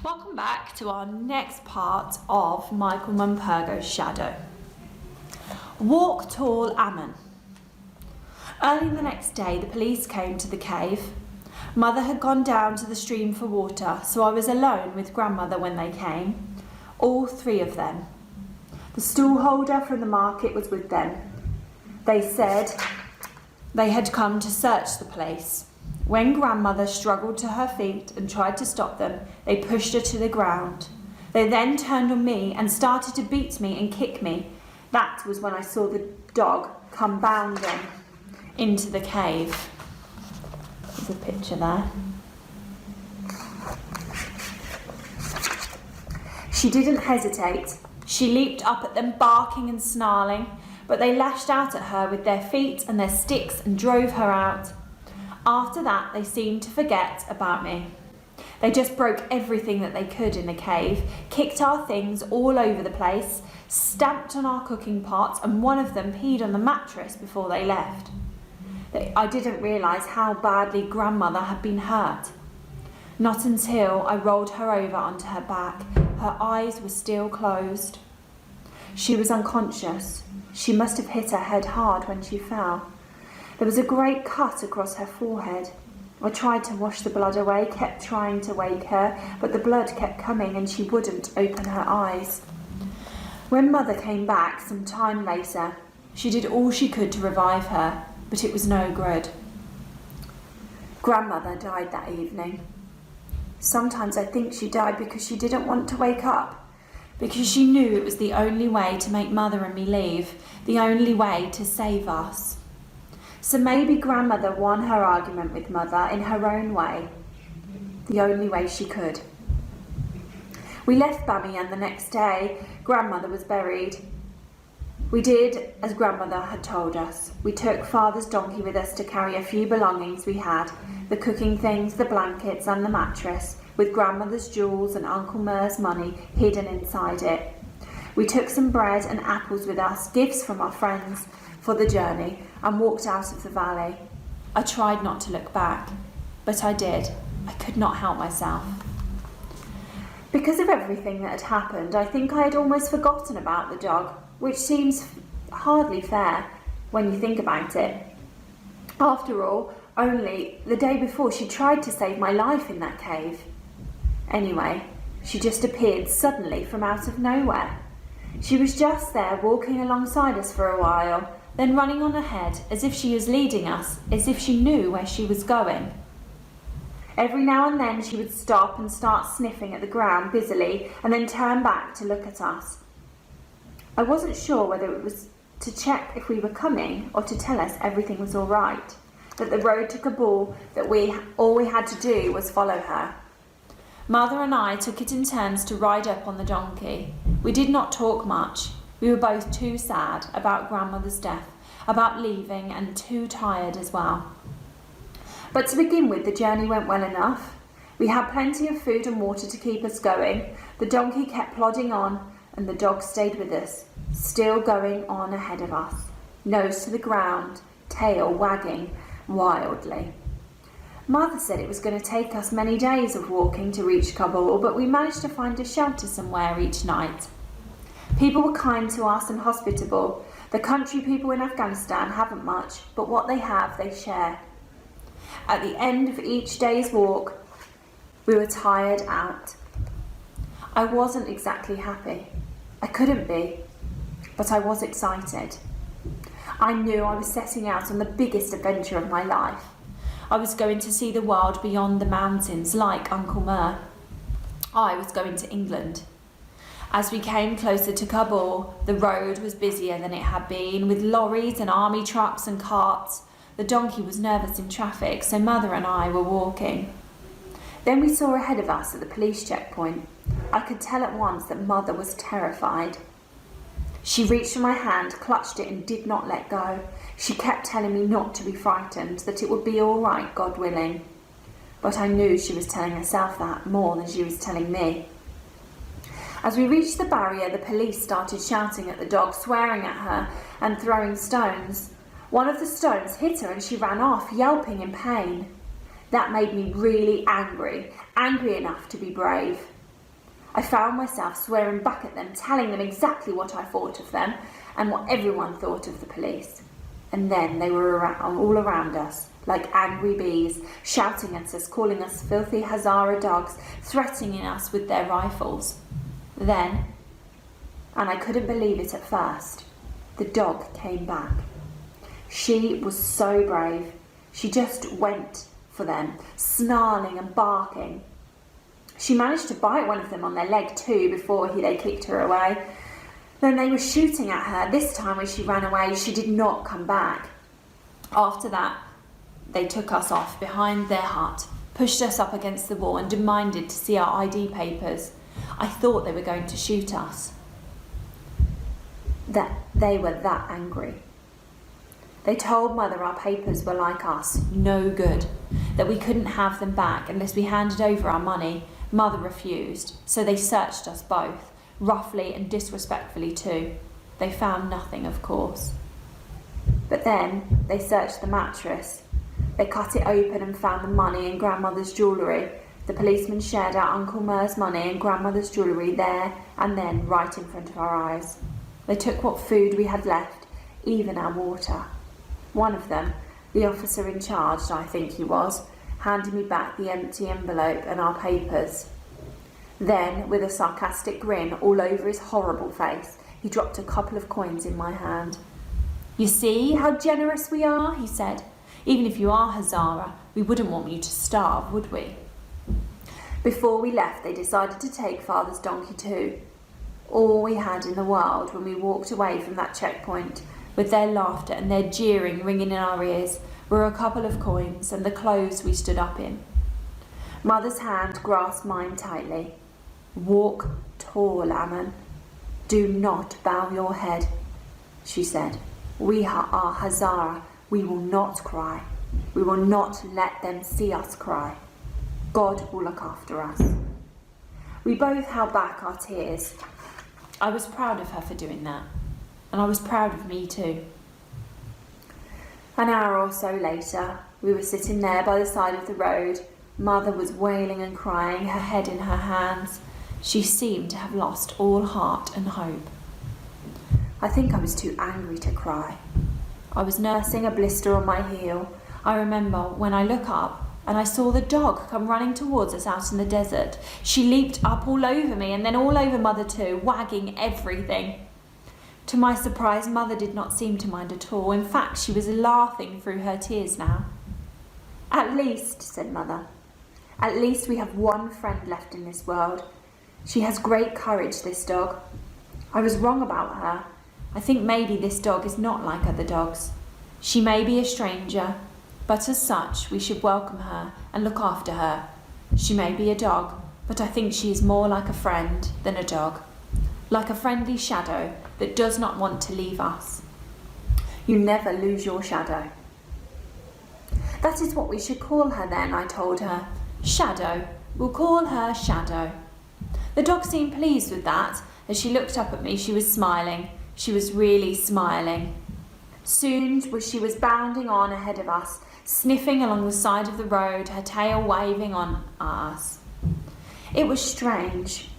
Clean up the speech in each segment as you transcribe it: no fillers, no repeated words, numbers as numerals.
Welcome back to our next part of Michael Morpurgo's Shadow. Walk Tall Ammon. Early the next day, the police came to the cave. Mother had gone down to the stream for water, so I was alone with grandmother when they came. All three of them. The stool holder from the market was with them. They said they had come to search the place. When grandmother struggled to her feet and tried to stop them, they pushed her to the ground. They then turned on me and started to beat me and kick me. That was when I saw the dog come bounding into the cave. There's a picture there. She didn't hesitate. She leaped up at them, barking and snarling, but they lashed out at her with their feet and their sticks and drove her out. After that, they seemed to forget about me. They just broke everything that they could in the cave, kicked our things all over the place, stamped on our cooking pots, and one of them peed on the mattress before they left. I didn't realise how badly grandmother had been hurt. Not until I rolled her over onto her back. Her eyes were still closed. She was unconscious. She must have hit her head hard when she fell. There was a great cut across her forehead. I tried to wash the blood away, kept trying to wake her, but the blood kept coming and she wouldn't open her eyes. When Mother came back some time later, she did all she could to revive her, but it was no good. Grandmother died that evening. Sometimes I think she died because she didn't want to wake up, because she knew it was the only way to make Mother and me leave, the only way to save us. So maybe grandmother won her argument with Mother in her own way, the only way she could. We left Bamiyan the next day. Grandmother was buried. We did as grandmother had told us. We took father's donkey with us to carry a few belongings we had, the cooking things, the blankets and the mattress, with grandmother's jewels and Uncle Mer's money hidden inside it. We took some bread and apples with us, gifts from our friends for the journey, and walked out of the valley. I tried not to look back, but I did. I could not help myself. Because of everything that had happened, I think I had almost forgotten about the dog, which seems hardly fair when you think about it. After all, only the day before she tried to save my life in that cave. Anyway, she just appeared suddenly from out of nowhere. She was just there walking alongside us for a while, then running on ahead as if she was leading us, as if she knew where she was going. Every now and then she would stop and start sniffing at the ground busily and then turn back to look at us. I wasn't sure whether it was to check if we were coming or to tell us everything was all right, that the road to Kabul, that all we had to do was follow her. Mother and I took it in turns to ride up on the donkey. We did not talk much. We were both too sad about grandmother's death, about leaving, and too tired as well. But to begin with, the journey went well enough. We had plenty of food and water to keep us going. The donkey kept plodding on, and the dog stayed with us, still going on ahead of us, nose to the ground, tail wagging wildly. Mother said it was going to take us many days of walking to reach Kabul, but we managed to find a shelter somewhere each night. People were kind to us and hospitable. The country people in Afghanistan haven't much, but what they have, they share. At the end of each day's walk, we were tired out. I wasn't exactly happy. I couldn't be, but I was excited. I knew I was setting out on the biggest adventure of my life. I was going to see the world beyond the mountains, like Uncle Mer. I was going to England. As we came closer to Kabul, the road was busier than it had been, with lorries and army trucks and carts. The donkey was nervous in traffic, so Mother and I were walking. Then we saw ahead of us at the police checkpoint. I could tell at once that Mother was terrified. She reached for my hand, clutched it and did not let go. She kept telling me not to be frightened, that it would be all right, God willing. But I knew she was telling herself that more than she was telling me. As we reached the barrier, the police started shouting at the dog, swearing at her and throwing stones. One of the stones hit her and she ran off, yelping in pain. That made me really angry enough to be brave. I found myself swearing back at them, telling them exactly what I thought of them and what everyone thought of the police. And then they were all around us, like angry bees, shouting at us, calling us filthy Hazara dogs, threatening us with their rifles. Then, and I couldn't believe it at first, the dog came back. She was so brave. She just went for them, snarling and barking. She managed to bite one of them on their leg too before they kicked her away. Then they were shooting at her. This time when she ran away, she did not come back. After that, they took us off behind their hut, pushed us up against the wall and demanded to see our ID papers. I thought they were going to shoot us. They were that angry. They told Mother our papers were like us, no good, that we couldn't have them back unless we handed over our money. Mother refused, so they searched us both, roughly and disrespectfully too. They found nothing, of course. But then they searched the mattress. They cut it open and found the money and Grandmother's jewellery. The policeman shared out Uncle Mer's money and Grandmother's jewellery there and then, right in front of our eyes. They took what food we had left, even our water. One of them, the officer in charge, I think he was, handed me back the empty envelope and our papers. Then, with a sarcastic grin all over his horrible face, he dropped a couple of coins in my hand. "You see how generous we are," he said. "Even if you are Hazara, we wouldn't want you to starve, would we?" Before we left, they decided to take Father's donkey too. All we had in the world when we walked away from that checkpoint, with their laughter and their jeering ringing in our ears, were a couple of coins and the clothes we stood up in. Mother's hand grasped mine tightly. "Walk tall, Ammon. Do not bow your head," she said. "We are Hazara. We will not cry. We will not let them see us cry. God will look after us." We both held back our tears. I was proud of her for doing that, and I was proud of me too. An hour or so later, we were sitting there by the side of the road. Mother was wailing and crying, her head in her hands. She seemed to have lost all heart and hope. I think I was too angry to cry. I was nursing a blister on my heel. I remember when I looked up and I saw the dog come running towards us out in the desert. She leaped up all over me and then all over Mother too, wagging everything. To my surprise, Mother did not seem to mind at all. In fact, she was laughing through her tears now. "At least," said Mother, "at least we have one friend left in this world. She has great courage, this dog. I was wrong about her. I think maybe this dog is not like other dogs. She may be a stranger, but as such we should welcome her and look after her. She may be a dog, but I think she is more like a friend than a dog. Like a friendly shadow that does not want to leave us. You never lose your shadow." "That is what we should call her then," I told her. "Shadow. We'll call her Shadow." The dog seemed pleased with that. As she looked up at me, she was smiling. She was really smiling. Soon she was bounding on ahead of us, sniffing along the side of the road, her tail waving on us. It was strange.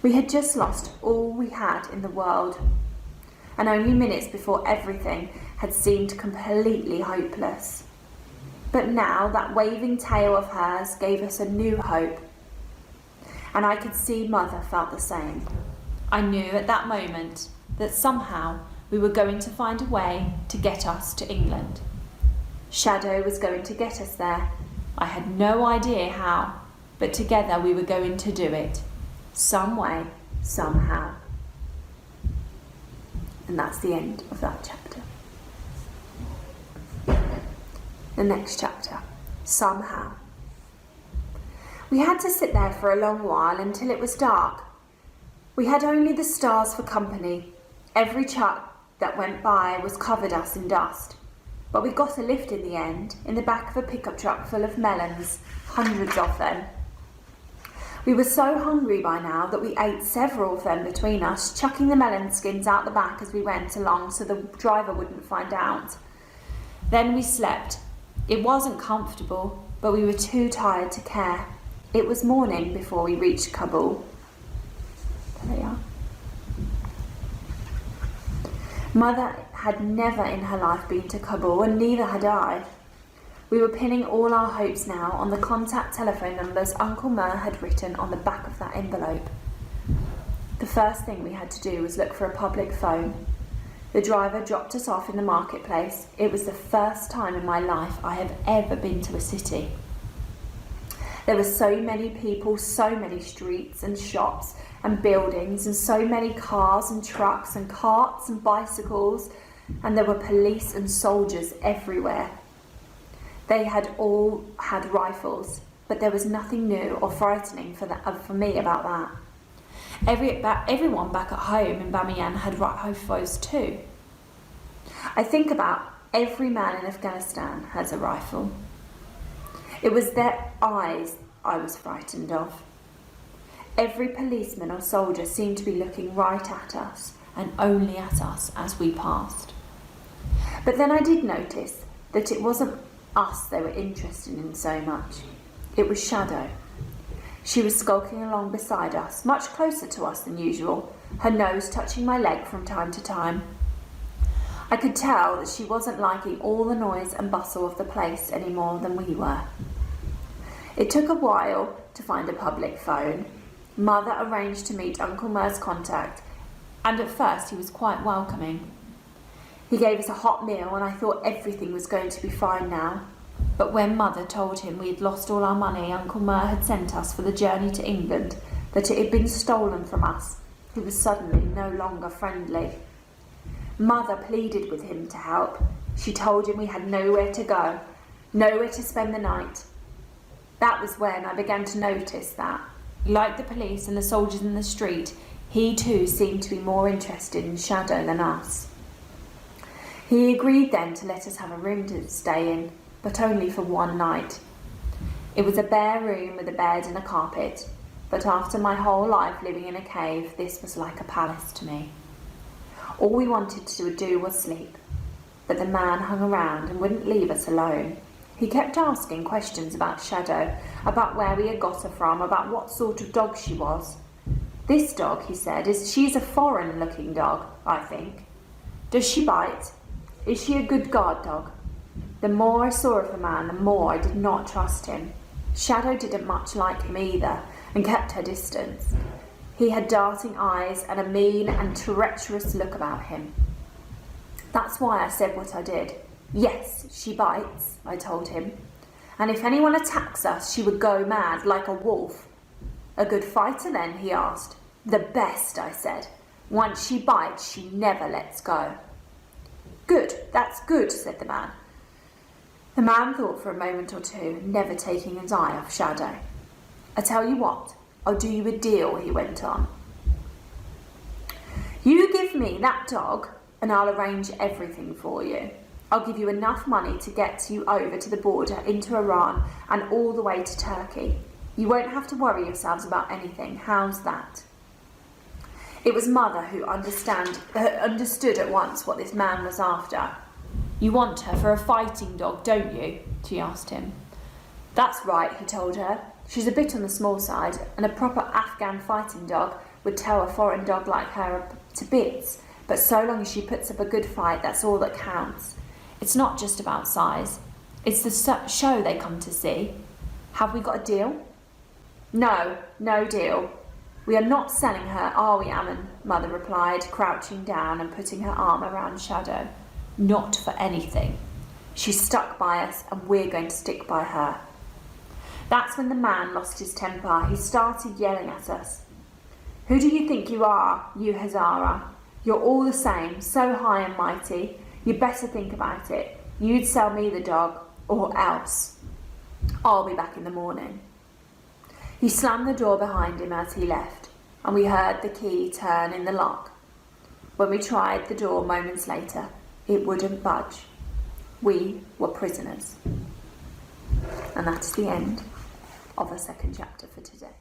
We had just lost all we had in the world, and only minutes before everything had seemed completely hopeless. But now that waving tail of hers gave us a new hope, and I could see Mother felt the same. I knew at that moment that somehow we were going to find a way to get us to England. Shadow was going to get us there. I had no idea how, but together we were going to do it. Some way, somehow. And that's the end of that chapter. The next chapter, Somehow. We had to sit there for a long while until it was dark. We had only the stars for company. Every truck that went by was covered us in dust. But we got a lift in the end, in the back of a pickup truck full of melons, hundreds of them. We were so hungry by now that we ate several of them between us, chucking the melon skins out the back as we went along so the driver wouldn't find out. Then we slept. It wasn't comfortable, but we were too tired to care. It was morning before we reached Kabul. Mother had never in her life been to Kabul, and neither had I. We were pinning all our hopes now on the contact telephone numbers Uncle Mer had written on the back of that envelope. The first thing we had to do was look for a public phone. The driver dropped us off in the marketplace. It was the first time in my life I have ever been to a city. There were so many people, so many streets and shops and buildings, and so many cars and trucks and carts and bicycles, and there were police and soldiers everywhere. They had all had rifles, but there was nothing new or frightening for me about that. Everyone back at home in Bamiyan had rifles too. I think about every man in Afghanistan has a rifle. It was their eyes I was frightened of. Every policeman or soldier seemed to be looking right at us and only at us as we passed. But then I did notice that it wasn't us they were interested in so much. It was Shadow. She was skulking along beside us, much closer to us than usual, her nose touching my leg from time to time. I could tell that she wasn't liking all the noise and bustle of the place any more than we were. It took a while to find a public phone. Mother arranged to meet Uncle Mer's contact, and at first he was quite welcoming. He gave us a hot meal, and I thought everything was going to be fine now. But when Mother told him we had lost all our money Uncle Mer had sent us for the journey to England, that it had been stolen from us, he was suddenly no longer friendly. Mother pleaded with him to help. She told him we had nowhere to go, nowhere to spend the night. That was when I began to notice that, like the police and the soldiers in the street, he too seemed to be more interested in Shadow than us. He agreed then to let us have a room to stay in, but only for one night. It was a bare room with a bed and a carpet, but after my whole life living in a cave, this was like a palace to me. All we wanted to do was sleep, but the man hung around and wouldn't leave us alone. He kept asking questions about Shadow, about where we had got her from, about what sort of dog she was. This dog, he said, she's a foreign-looking dog, I think. Does she bite? Is she a good guard dog? The more I saw of the man, the more I did not trust him. Shadow didn't much like him either, and kept her distance. He had darting eyes and a mean and treacherous look about him. That's why I said what I did. Yes, she bites, I told him. And if anyone attacks us, she would go mad, like a wolf. A good fighter then, he asked. The best, I said. Once she bites, she never lets go. Good, that's good, said the man. The man thought for a moment or two, never taking his eye off Shadow. I tell you what, I'll do you a deal, he went on. You give me that dog, and I'll arrange everything for you. I'll give you enough money to get you over to the border into Iran and all the way to Turkey. You won't have to worry yourselves about anything. How's that? It was Mother who understood at once what this man was after. You want her for a fighting dog, don't you? She asked him. That's right, he told her. She's a bit on the small side, and a proper Afghan fighting dog would tear a foreign dog like her to bits. But so long as she puts up a good fight, that's all that counts. It's not just about size. It's the show they come to see. Have we got a deal? No deal. We are not selling her, are we, Ammon? Mother replied, crouching down and putting her arm around Shadow. Not for anything. She's stuck by us, and we're going to stick by her. That's when the man lost his temper. He started yelling at us. Who do you think you are, you Hazara? You're all the same, so high and mighty. You'd better think about it. You'd sell me the dog, or else. I'll be back in the morning. He slammed the door behind him as he left, and we heard the key turn in the lock. When we tried the door moments later, it wouldn't budge. We were prisoners. And that is the end of the second chapter for today.